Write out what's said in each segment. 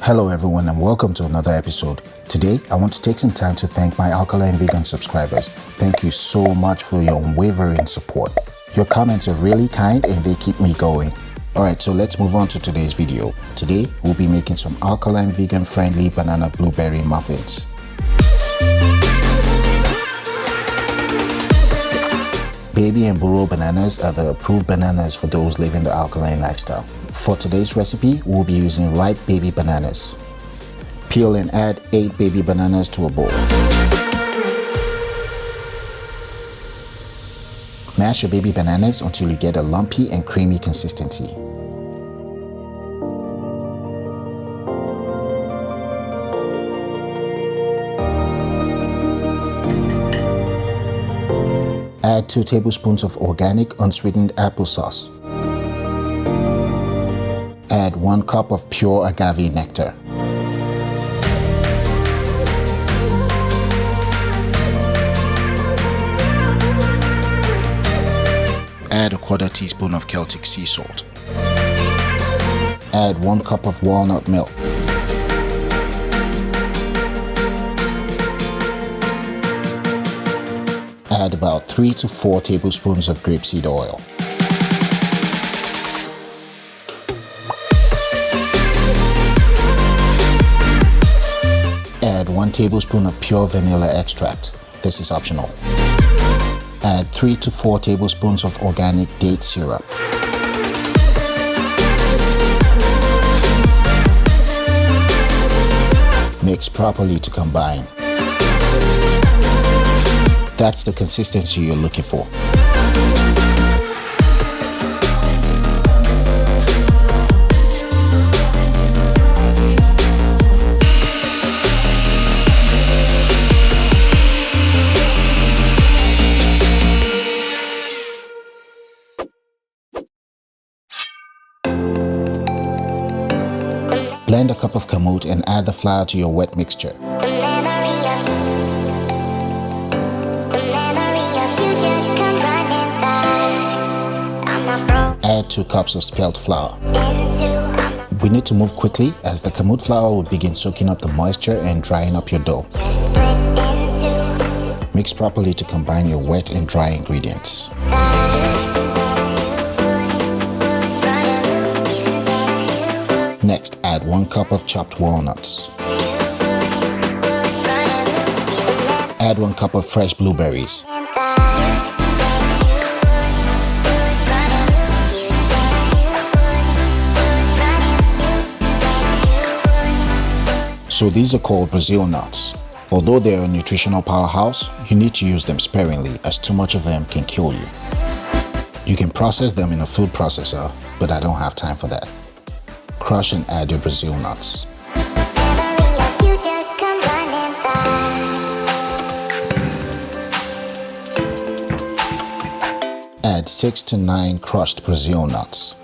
Hello everyone and welcome to another episode. Today, I want to take some time to thank my Alkaline Vegan subscribers. Thank you so much for your unwavering support. Your comments are really kind and they keep me going. Alright, so let's move on to today's video. Today, we'll be making some Alkaline Vegan friendly banana blueberry muffins. Baby and burro bananas are the approved bananas for those living the alkaline lifestyle. For today's recipe, we'll be using ripe baby bananas. Peel and add 8 baby bananas to a bowl. Mash your baby bananas until you get a lumpy and creamy consistency. Add 2 tablespoons of organic unsweetened applesauce. Add 1 cup of pure agave nectar. Add a 1/4 teaspoon of Celtic sea salt. Add 1 cup of walnut milk. Add about 3 to 4 tablespoons of grapeseed oil. Add 1 tablespoon of pure vanilla extract. This is optional. Add 3 to 4 tablespoons of organic date syrup. Mix properly to combine. That's the consistency you're looking for. Blend a cup of kamut and add the flour to your wet mixture. Add 2 cups of spelt flour. We need to move quickly as the kamut flour will begin soaking up the moisture and drying up your dough. Mix properly to combine your wet and dry ingredients. Next, add 1 cup of chopped walnuts. Add 1 cup of fresh blueberries. So these are called Brazil nuts. Although they are a nutritional powerhouse, you need to use them sparingly as too much of them can kill you. You can process them in a food processor, but I don't have time for that. Crush and add your Brazil nuts. Add 6 to 9 crushed Brazil nuts.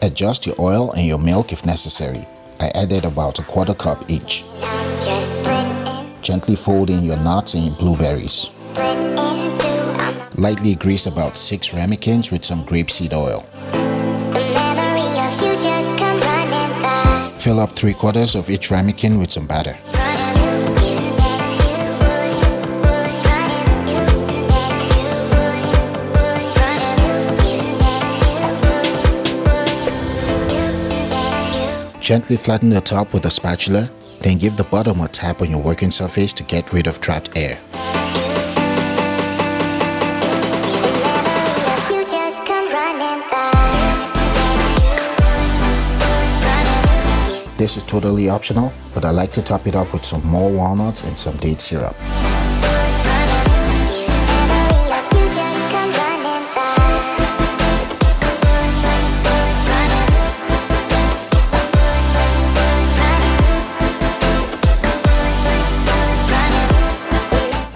Adjust your oil and your milk if necessary. I added about 1/4 cup each. Gently fold in your nuts and your blueberries. Lightly grease about 6 ramekins with some grapeseed oil. Fill up 3/4 of each ramekin with some batter. Gently flatten the top with a spatula, then give the bottom a tap on your working surface to get rid of trapped air. This is totally optional, but I like to top it off with some more walnuts and some date syrup.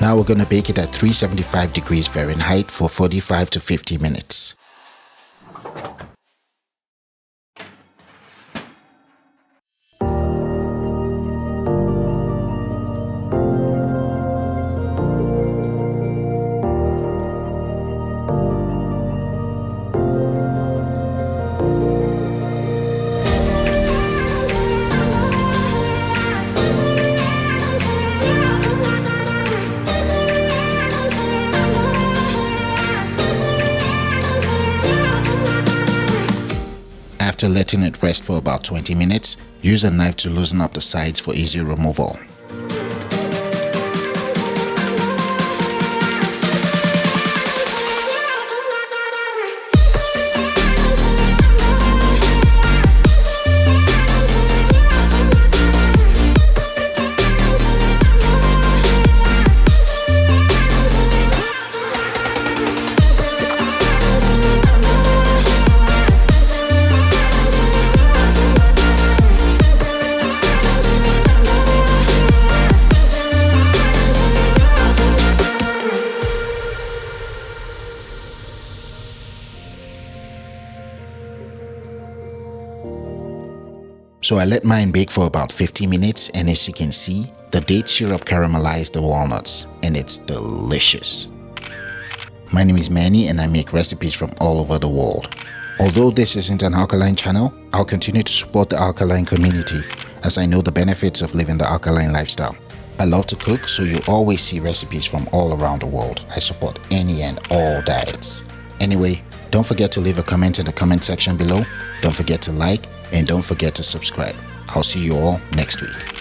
Now we're going to bake it at 375 degrees Fahrenheit for 45 to 50 minutes. After letting it rest for about 20 minutes, use a knife to loosen up the sides for easy removal. So I let mine bake for about 50 minutes, and as you can see, the date syrup caramelized the walnuts and it's delicious. My name is Manny and I make recipes from all over the world. Although this isn't an alkaline channel, I'll continue to support the alkaline community as I know the benefits of living the alkaline lifestyle. I love to cook, so you always see recipes from all around the world. I support any and all diets. Anyway, don't forget to leave a comment in the comment section below. Don't forget to like and don't forget to subscribe. I'll see you all next week.